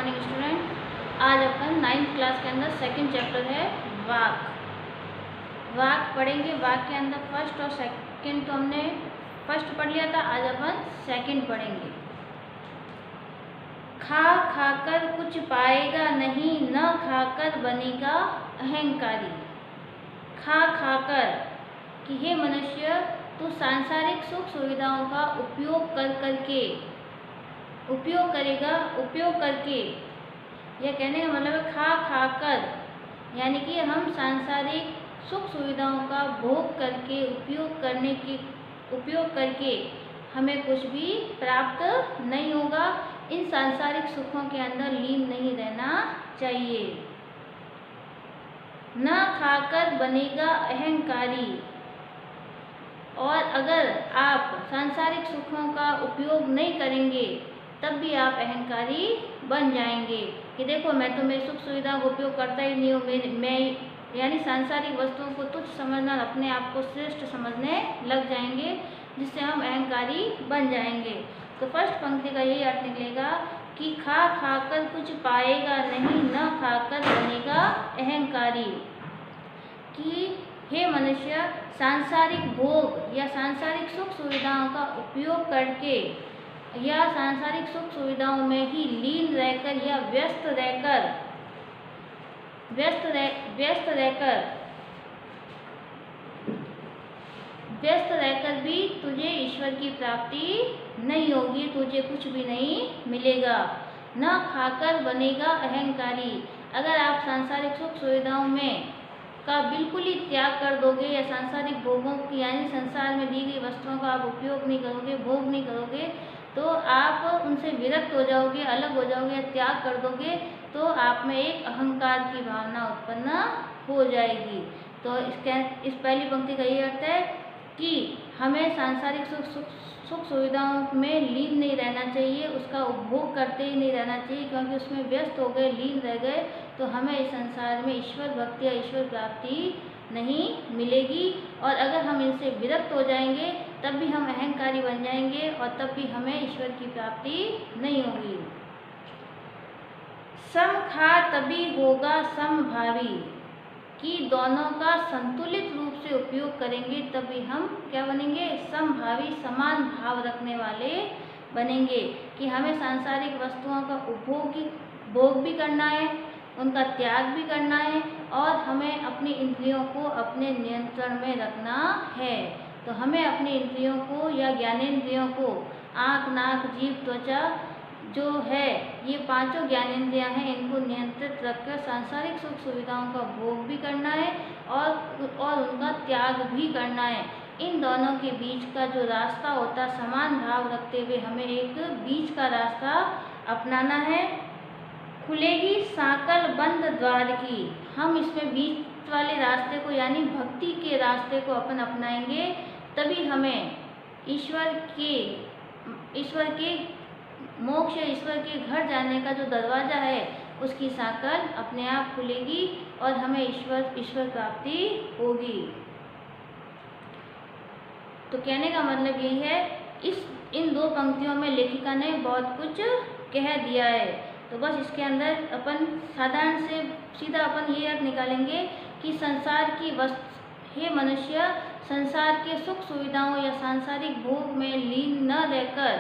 Morning student. आज अपन 9th class के अंदर सेकंड चैप्टर है वाक। वाक पढ़ेंगे। वाक के अंदर फर्स्ट और सेकंड तो हमने फर्स्ट पढ़ लिया था, आज अपन सेकंड पढ़ेंगे। खा खाकर कुछ पाएगा नहीं, न खाकर बनेगा अहंकारी। खा खाकर कि हे मनुष्य, तू सांसारिक सुख सुविधाओं का उपयोग करके, यह कहने का मतलब है खा खाकर, यानी कि हम सांसारिक सुख सुविधाओं का भोग करके उपयोग करके हमें कुछ भी प्राप्त नहीं होगा। इन सांसारिक सुखों के अंदर लीन नहीं रहना चाहिए। न खाकर बनेगा अहंकारी। और अगर आप सांसारिक सुखों का उपयोग नहीं करेंगे तब भी आप अहंकारी बन जाएंगे कि देखो मैं तो मेरी सुख सुविधा का उपयोग करता ही नहीं हूँ, मैं यानी सांसारिक वस्तुओं को तुच्छ समझना, अपने आप को श्रेष्ठ समझने लग जाएंगे, जिससे हम अहंकारी बन जाएंगे। तो फर्स्ट पंक्ति का यही अर्थ निकलेगा कि खा खाकर कुछ पाएगा नहीं, न खाकर बनेगा अहंकारी। कि हे मनुष्य, सांसारिक भोग या सांसारिक सुख सुविधाओं का उपयोग करके या सांसारिक सुख सुविधाओं में ही लीन रहकर या व्यस्त रहकर भी तुझे ईश्वर की प्राप्ति नहीं होगी, तुझे कुछ भी नहीं मिलेगा। न खाकर बनेगा अहंकारी। अगर आप सांसारिक सुख सुविधाओं में का बिल्कुल ही त्याग कर दोगे या सांसारिक भोगों की यानी संसार में दी गई वस्तुओं का आप उपयोग नहीं करोगे, भोग नहीं करोगे, तो आप उनसे विरक्त हो जाओगे, अलग हो जाओगे, त्याग कर दोगे, तो आप में एक अहंकार की भावना उत्पन्न हो जाएगी। तो इस पहली पंक्ति का ये अर्थ है कि हमें सांसारिक सुख सुविधाओं में लीन नहीं रहना चाहिए, उसका उपभोग करते ही नहीं रहना चाहिए, क्योंकि उसमें व्यस्त हो गए, लीन रह गए तो हमें इस संसार में ईश्वर भक्ति या ईश्वर प्राप्ति नहीं मिलेगी। और अगर हम इनसे विरक्त हो जाएंगे तब भी हम अहंकारी बन जाएंगे और तब भी हमें ईश्वर की प्राप्ति नहीं होगी। सम खा तभी होगा समभावी। कि दोनों का संतुलित रूप से उपयोग करेंगे तभी हम क्या बनेंगे, समभावी, समान भाव रखने वाले बनेंगे। कि हमें सांसारिक वस्तुओं का भोग भी करना है, उनका त्याग भी करना है, और हमें अपनी इंद्रियों को अपने नियंत्रण में रखना है। तो हमें अपनी इंद्रियों को या ज्ञानेंद्रियों को, आँख, नाक, जीभ, त्वचा जो है, ये पांचों ज्ञानेंद्रियां हैं, इनको नियंत्रित रखकर सांसारिक सुख सुविधाओं का भोग भी करना है और उनका त्याग भी करना है। इन दोनों के बीच का जो रास्ता होता है, समान भाव रखते हुए हमें एक बीच का रास्ता अपनाना है। खुलेगी सांकल बंद द्वार की। हम इसमें बीच वाले रास्ते को यानी भक्ति के रास्ते को अपन अपनाएंगे, तभी हमें ईश्वर के मोक्ष, ईश्वर के घर जाने का जो दरवाजा है उसकी सांकल अपने आप खुलेगी और हमें ईश्वर प्राप्ति होगी। तो कहने का मतलब यही है, इन दो पंक्तियों में लेखिका ने बहुत कुछ कह दिया है। तो बस इसके अंदर अपन साधारण से सीधा अपन ये अर्थ निकालेंगे कि संसार की हे मनुष्य, संसार के सुख सुविधाओं या सांसारिक भोग में लीन न रहकर,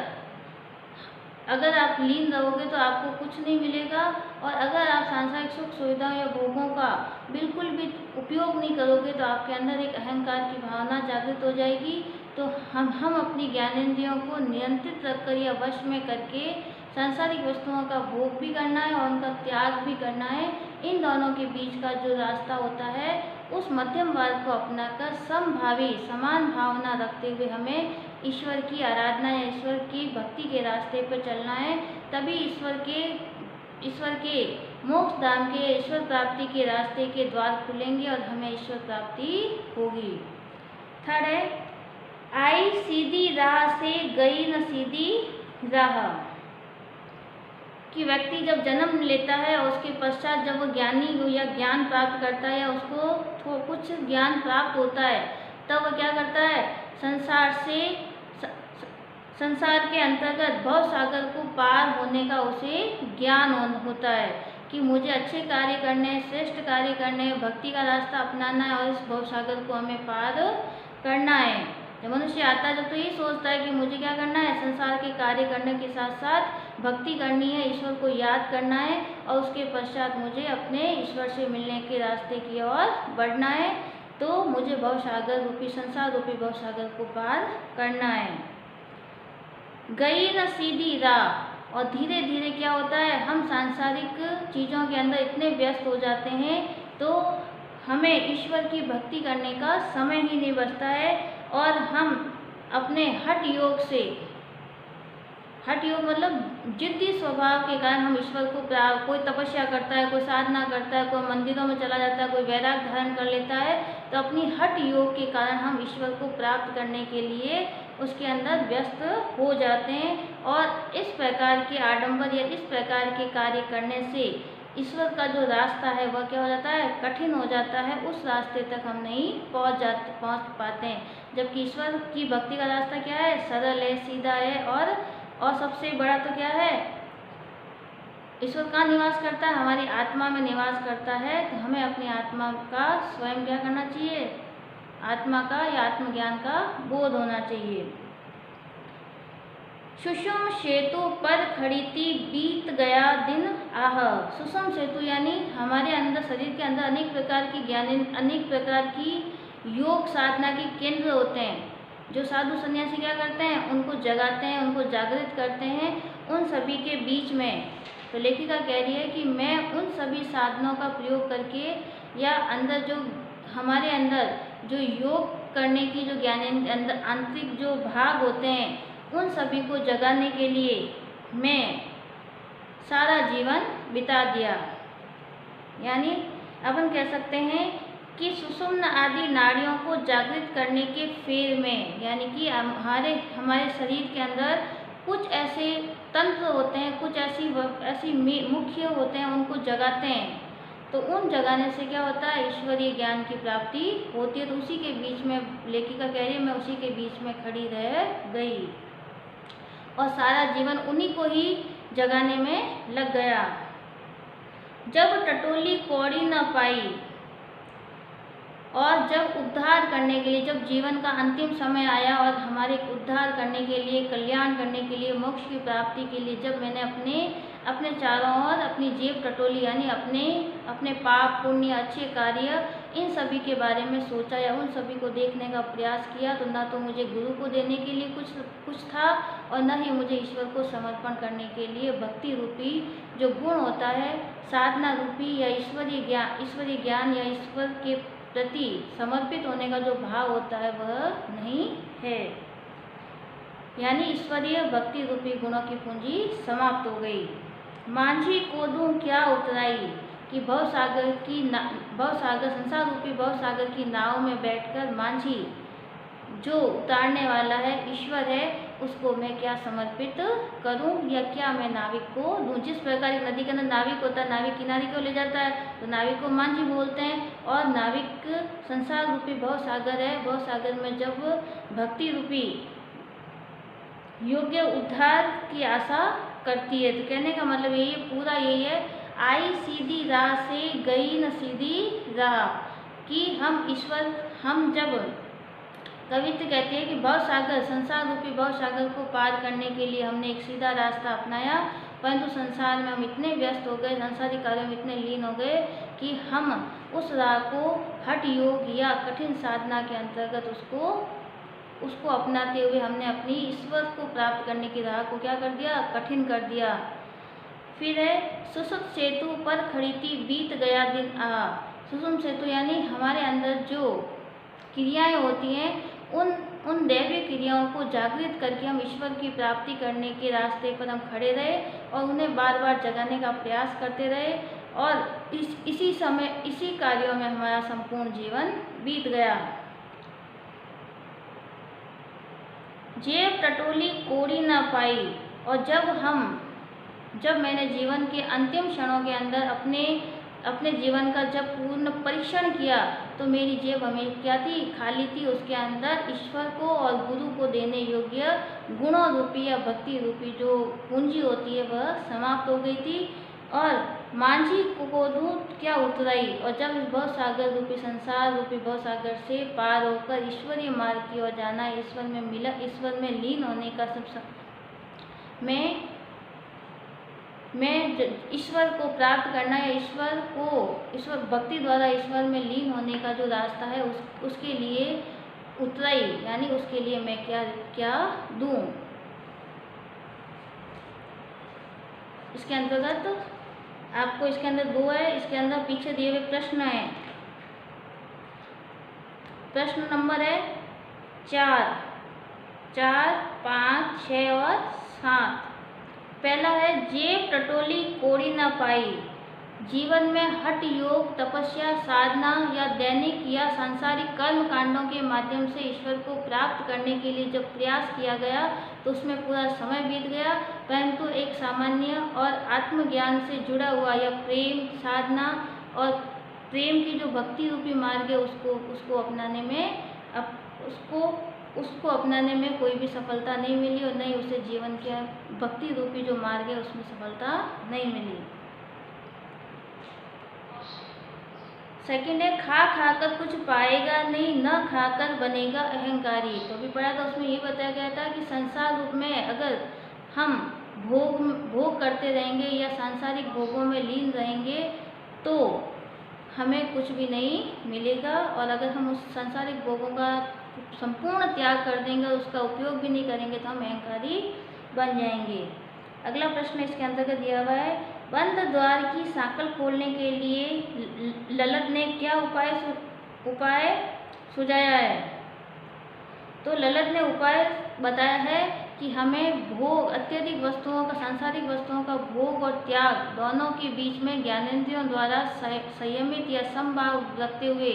अगर आप लीन रहोगे तो आपको कुछ नहीं मिलेगा, और अगर आप सांसारिक सुख सुविधाओं या भोगों का बिल्कुल भी उपयोग नहीं करोगे तो आपके अंदर एक अहंकार की भावना जागृत हो जाएगी। तो हम अपनी ज्ञानेंद्रियों को नियंत्रित रखकर या वश में करके सांसारिक वस्तुओं का भोग भी करना है और उनका त्याग भी करना है। इन दोनों के बीच का जो रास्ता होता है, उस मध्यम मार्ग को अपनाकर समभावी, समान भावना रखते हुए हमें ईश्वर की आराधना या ईश्वर की भक्ति के रास्ते पर चलना है। तभी ईश्वर के मोक्ष धाम के, ईश्वर प्राप्ति के रास्ते के द्वार खुलेंगे और हमें ईश्वर प्राप्ति होगी। थर्ड है, आई सीधी राह से गई न सीधी राह। कि व्यक्ति जब जन्म लेता है और उसके पश्चात जब वो ज्ञानी हो या ज्ञान प्राप्त करता है या उसको कुछ ज्ञान प्राप्त होता है, तब वो क्या करता है, संसार के अंतर्गत भव सागर को पार होने का उसे ज्ञान होता है कि मुझे अच्छे कार्य करने, श्रेष्ठ कार्य करने, भक्ति का रास्ता अपनाना है और इस भवसागर को हमें पार करना है। जब मनुष्य आता है तो यही सोचता है कि मुझे क्या करना है, संसार के कार्य करने के साथ साथ भक्ति करनी है, ईश्वर को याद करना है और उसके पश्चात मुझे अपने ईश्वर से मिलने के रास्ते की ओर बढ़ना है। तो मुझे भवसागर रूपी, संसार रूपी भवसागर को पार करना है। गई न सीधी राह। और धीरे धीरे क्या होता है, हम सांसारिक चीज़ों के अंदर इतने व्यस्त हो जाते हैं तो हमें ईश्वर की भक्ति करने का समय ही नहीं बचता है और हम अपने हठ योग से, हठ योग मतलब जिद्दी स्वभाव के कारण हम ईश्वर को कोई तपस्या करता है, कोई साधना करता है, कोई मंदिरों में चला जाता है, कोई वैराग धारण कर लेता है, तो अपनी हठ योग के कारण हम ईश्वर को प्राप्त करने के लिए उसके अंदर व्यस्त हो जाते हैं और इस प्रकार के आडंबर या इस प्रकार के कार्य करने से ईश्वर का जो रास्ता है वह क्या हो जाता है, कठिन हो जाता है। उस रास्ते तक हम नहीं पहुंच पाते हैं। जबकि ईश्वर की भक्ति का रास्ता क्या है, सरल है, सीधा है और सबसे बड़ा तो क्या है, ईश्वर कहाँ निवास करता है, हमारी आत्मा में निवास करता है। तो हमें अपनी आत्मा का स्वयं क्या करना चाहिए, आत्मा का या आत्मज्ञान का बोध होना चाहिए। सुषुम सेतु पर खड़ी थी, बीत गया दिन आह। सुषुम सेतु यानी हमारे अंदर, शरीर के अंदर अनेक प्रकार की ज्ञान, अनेक प्रकार की योग साधना के केंद्र होते हैं। जो साधु सन्यासी क्या करते हैं, उनको जगाते हैं, उनको जागृत करते हैं। उन सभी के बीच में तो लेखिका कह रही है कि मैं उन सभी साधनों का प्रयोग करके या अंदर जो हमारे अंदर जो योग करने की जो ज्ञान अंदर आंतरिक जो भाग होते हैं उन सभी को जगाने के लिए मैं सारा जीवन बिता दिया। यानी अपन कह सकते हैं कि सुषुम्न आदि नाड़ियों को जागृत करने के फेर में, यानी कि हमारे शरीर के अंदर कुछ ऐसे तंत्र होते हैं, कुछ ऐसी मुख्य होते हैं, उनको जगाते हैं। तो उन जगाने से क्या होता है, ईश्वरीय ज्ञान की प्राप्ति होती है। तो उसी के बीच में लेखिका कह रही है, मैं उसी के बीच में खड़ी रह गई और सारा जीवन उन्हीं को ही जगाने में लग गया। जब टटोली कौड़ी न पाई और जब उद्धार करने के लिए, जब जीवन का अंतिम समय आया और हमारे उद्धार करने के लिए, कल्याण करने के लिए, मोक्ष की प्राप्ति के लिए जब मैंने अपने चारों ओर अपनी जेब टटोली, यानी अपने पाप पुण्य अच्छे कार्य इन सभी के बारे में सोचा या उन सभी को देखने का प्रयास किया, तो ना तो मुझे गुरु को देने के लिए कुछ था और न ही मुझे ईश्वर को समर्पण करने के लिए भक्ति रूपी जो गुण होता है, साधना रूपी या ईश्वरीय ज्ञान या ईश्वर के प्रति समर्पित होने का जो भाव होता है वह नहीं है। यानी ईश्वरीय भक्ति रूपी गुणों की पूंजी समाप्त हो गई। मांझी को दूं क्या उतराई, कि संसार रूपी भवसागर की नाव में बैठकर मांझी जो उतारने वाला है, ईश्वर है, उसको मैं क्या समर्पित करूं या क्या मैं नाविक को दूं। जिस प्रकार एक नदी के अंदर नाविक होता है, नाविक किनारे को ले जाता है तो नाविक को मांझी बोलते हैं। और नाविक संसार रूपी भवसागर है, भवसागर में जब भक्ति रूपी योग्य उद्धार की आशा करती है। तो कहने का मतलब यही है, पूरा यही है, आई सीधी राह से गई न सीधी राह, कि हम जब कवित्र कहते हैं कि भवसागर, संसार रूपी भवसागर को पार करने के लिए हमने एक सीधा रास्ता अपनाया, परंतु संसार में हम इतने व्यस्त हो गए, सांसारिक कार्यों में इतने लीन हो गए कि हम उस राह को हठ योग या कठिन साधना के अंतर्गत उसको अपनाते हुए हमने अपनी ईश्वर को प्राप्त करने की राह को क्या कर दिया, कठिन कर दिया। फिर है सुषुम सेतु पर खड़ी थी, बीत गया दिन आ। सुषुम सेतु यानी हमारे अंदर जो क्रियाएं होती हैं उन दैवीय क्रियाओं को जागृत करके हम ईश्वर की प्राप्ति करने के रास्ते पर हम खड़े रहे और उन्हें बार बार जगाने का प्रयास करते रहे और इसी कार्यों में हमारा संपूर्ण जीवन बीत गया। जेब टटोली कोड़ी ना पाई, और जब मैंने जीवन के अंतिम क्षणों के अंदर अपने जीवन का जब पूर्ण परीक्षण किया तो मेरी जेब हमें क्या थी, खाली थी। उसके अंदर ईश्वर को और गुरु को देने योग्य गुणों रूपी या भक्ति रूपी जो पूंजी होती है वह समाप्त हो गई थी। और मांझी को दूत क्या उतराई, और जब इस भव सागर रूपी संसार रूपी भव सागर से पार होकर ईश्वरीय मार्ग की ओर जाना, ईश्वर में मिला, ईश्वर में लीन होने का मैं ईश्वर को प्राप्त करना या ईश्वर भक्ति द्वारा ईश्वर में लीन होने का जो रास्ता है उसके लिए उतराई, यानी उसके लिए मैं क्या दूं। इसके अंतर्गत आपको इसके अंदर 2 है, इसके अंदर पीछे दिए हुए प्रश्न है। प्रश्न नंबर है 4, 5, 6 और 7। पहला है, जेब टटोली कोड़ी न पाई। जीवन में हठ योग, तपस्या, साधना या दैनिक या सांसारिक कर्म कांडों के माध्यम से ईश्वर को प्राप्त करने के लिए जब प्रयास किया गया तो उसमें पूरा समय बीत गया, परंतु एक सामान्य और आत्मज्ञान से जुड़ा हुआ या प्रेम, साधना और प्रेम की जो भक्ति रूपी मार्ग है उसको अपनाने में कोई भी सफलता नहीं मिली, और न ही उसे जीवन के भक्ति रूपी जो मार्ग है उसमें सफलता नहीं मिली। सेकंड है, खा कर कुछ पाएगा नहीं, न खाकर बनेगा अहंकारी। तो अभी पढ़ा था, उसमें ये बताया गया था कि संसार रूप में अगर हम भोग करते रहेंगे या सांसारिक भोगों में लीन रहेंगे तो हमें कुछ भी नहीं मिलेगा, और अगर हम उस सांसारिक भोगों का संपूर्ण त्याग कर देंगे, उसका उपयोग भी नहीं करेंगे तो हम अहंकारी बन जाएंगे। अगला प्रश्न इसके अंतर्गत दिया हुआ है, बंद द्वार की सांकल खोलने के लिए ललत ने क्या उपाय सुझाया है। तो ललत ने उपाय बताया है कि हमें भोग, अत्यधिक वस्तुओं का, सांसारिक वस्तुओं का भोग और त्याग दोनों के बीच में ज्ञानेंद्रियों द्वारा संयमित या समभाव रखते हुए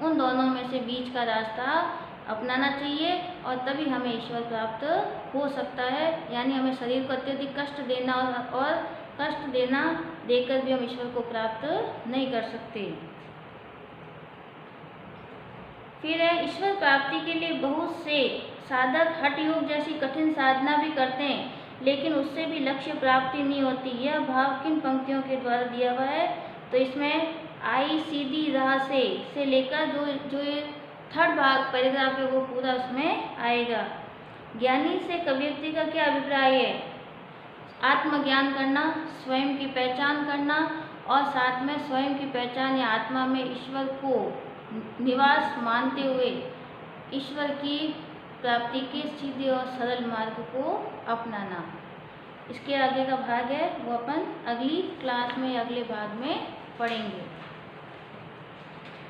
उन दोनों में से बीच का रास्ता अपनाना चाहिए, और तभी हमें ईश्वर प्राप्त हो सकता है। यानी हमें शरीर को अत्यधिक कष्ट देना और कष्ट देकर भी हम ईश्वर को प्राप्त नहीं कर सकते। फिर है, ईश्वर प्राप्ति के लिए बहुत से साधक हठ योग जैसी कठिन साधना भी करते हैं, लेकिन उससे भी लक्ष्य प्राप्ति नहीं होती। यह भाव किन पंक्तियों के द्वारा दिया हुआ है। तो इसमें आई सीधी राह से लेकर जो थर्ड भाग पैराग्राफ है वो पूरा उसमें आएगा। ज्ञानी से कवियत्री का क्या अभिप्राय है। आत्मज्ञान करना, स्वयं की पहचान करना, और साथ में स्वयं की पहचान या आत्मा में ईश्वर को निवास मानते हुए ईश्वर की प्राप्ति के सीधे और सरल मार्ग को अपनाना। इसके आगे का भाग है वो अपन अगली क्लास में, अगले भाग में पढ़ेंगे।